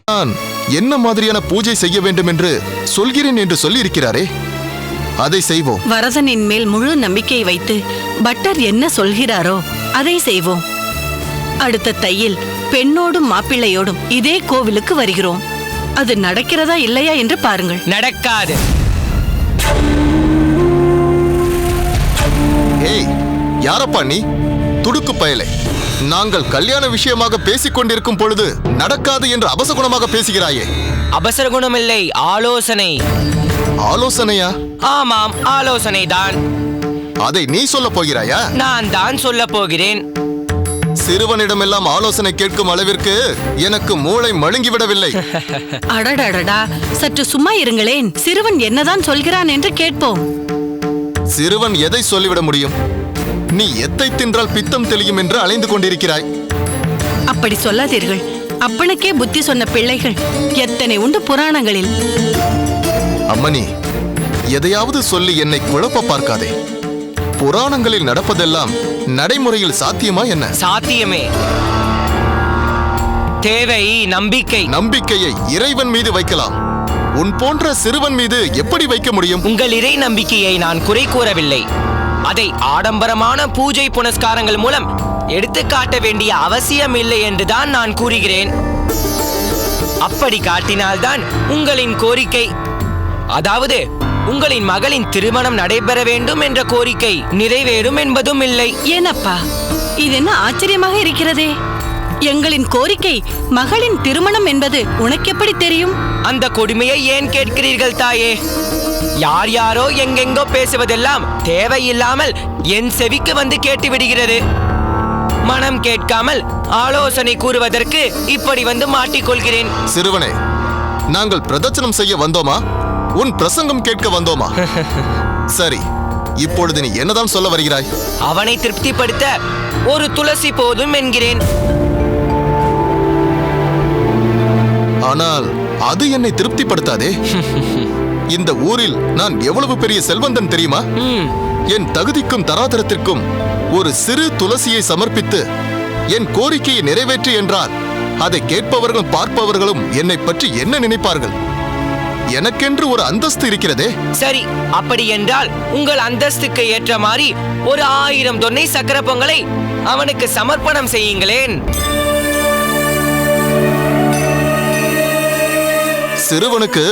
நான் என்ன மாதிரியான பூஜை செய்ய வேண்டும் என்று சொல்கிறேன் என்று சொல்லி இருக்கிறாரே, அதை செய்வோம். வரதனின் மேல் முழு நம்பிக்கை வைத்து பட்டர் என்ன சொல்கிறாரோ அதை செய்வோம். அடுத்த தையில் பெண்ணோடும் மாப்பிள்ளையோடும் இதே கோவிலுக்கு வருகிறோம். அது நடக்கிறதா இல்லையா என்று பாருங்கள். நடக்காது. ஏய், யாரப்பா நீ? துடுக்கு பயலே, நாங்கள் கல்யாண விஷயமாக பேசிக் கொண்டிருக்கும் பொழுது நடக்காது என்று அபசகுணமாக பேசுகிறாயே. அவசர குணம் இல்லை, ஆலோசனை. ஆலோசனையா? ஆமாம், ஆலோசனை தான். அதை நீ சொல்ல போகிறாயா? நான் தான் சொல்ல போகிறேன். சிறுவனிடமெல்லாம் ஆலோசனை கேட்கும் அளவிற்கு எனக்கு மூளை மழுங்கிவிடவில்லை. அடடடடா, சற்று சும்மா இருங்களேன். சிறுவன் என்னதான் சொல்கிறான் என்று கேட்போம். சிறுவன் எதை சொல்லிவிட முடியும்? நீ எத்தை தின்றால் பித்தம் தெளியும் என்று அலைந்து கொண்டிருக்கிறாய். அப்படி சொல்லாதீர்கள். அப்பனுக்கே புத்தி சொன்ன பிள்ளைகள் எத்தனை உண்டு புராணங்களில். அம்மணி, எதையாவது சொல்லி என்னை குழப்ப பார்க்காதே. புராணங்களில் நடப்பதெல்லாம் நடைமுறையில் சாத்தியமா என்ன? சாத்தியமே. தேவை நம்பிக்கை. நம்பிக்கையை இறைவன் மீது வைக்கலாம். உன் போன்ற சிறுவன் மீது எப்படி வைக்க முடியும்? உங்கள் இறை நம்பிக்கையை நான் குறை கூறவில்லை. அதை ஆடம்பரமான பூஜை புனஸ்காரங்கள் மூலம் எடுத்து காட்ட வேண்டிய அவசியம் இல்லை என்றுதான் நான் கூறுகிறேன். அப்படி காட்டினால்தான் உங்களின் கோரிக்கை, அதாவது உங்களின் மகளின் திருமணம் நடைபெற வேண்டும் என்ற கோரிக்கை நிறைவேறும் என்பதும் இல்லை. ஏனப்பா, இது என்ன ஆச்சரியமாக இருக்கிறதே? எங்களின் கோரிக்கை மகளின் திருமணம் என்பது உனக்கு எப்படி தெரியும்? அந்த கொடுமையை ஏன் கேட்கிறீர்கள் தாயே? யார் யாரோ எங்கெங்கோ பேசுவதெல்லாம் தேவையில்லாமல் என் செவிக்கு வந்து கேட்டு விடுகிறது. மனம் கேட்காமல் ஆலோசனை கூறுவதற்கு இப்படி வந்து மாட்டிக்கொள்கிறேன். சிறுவனே, நாங்கள் பிரதட்சணம் செய்ய வந்தோமா, உன் பிரசங்கம் கேட்க வந்தோமா? சரி, இப்பொழுது நீ என்னதான் சொல்ல வருகிறாய்? அவனை திருப்திப்படுத்த ஒரு துளசி போதும் என்கிறேன். ஆனால் அது என்னை திருப்திப்படுத்தாதே. இந்த ஊரில் நான் எவ்வளவு பெரிய செல்வந்தன் தெரியுமா? என் தகுதிக்கும் தராதரத்திற்கும் ஒரு சிறு துளசியை சமர்ப்பித்து என் கோரிக்கையை நிறைவேற்று என்றால் அதை கேட்பவர்களும் பார்ப்பவர்களும் என்னை பற்றி என்ன நினைப்பார்கள்? எனக்கென்று ஒரு அந்தஸ்து இருக்கிறதே. சரி, அப்படி என்றால் உங்கள் அந்தஸ்துக்கு ஏற்ற மாதிரி ஒரு 1000 தொன்னை சக்கர பொங்கலை அவனுக்கு சமர்ப்பணம் செய்யுங்களேன். சிறுவனுக்கு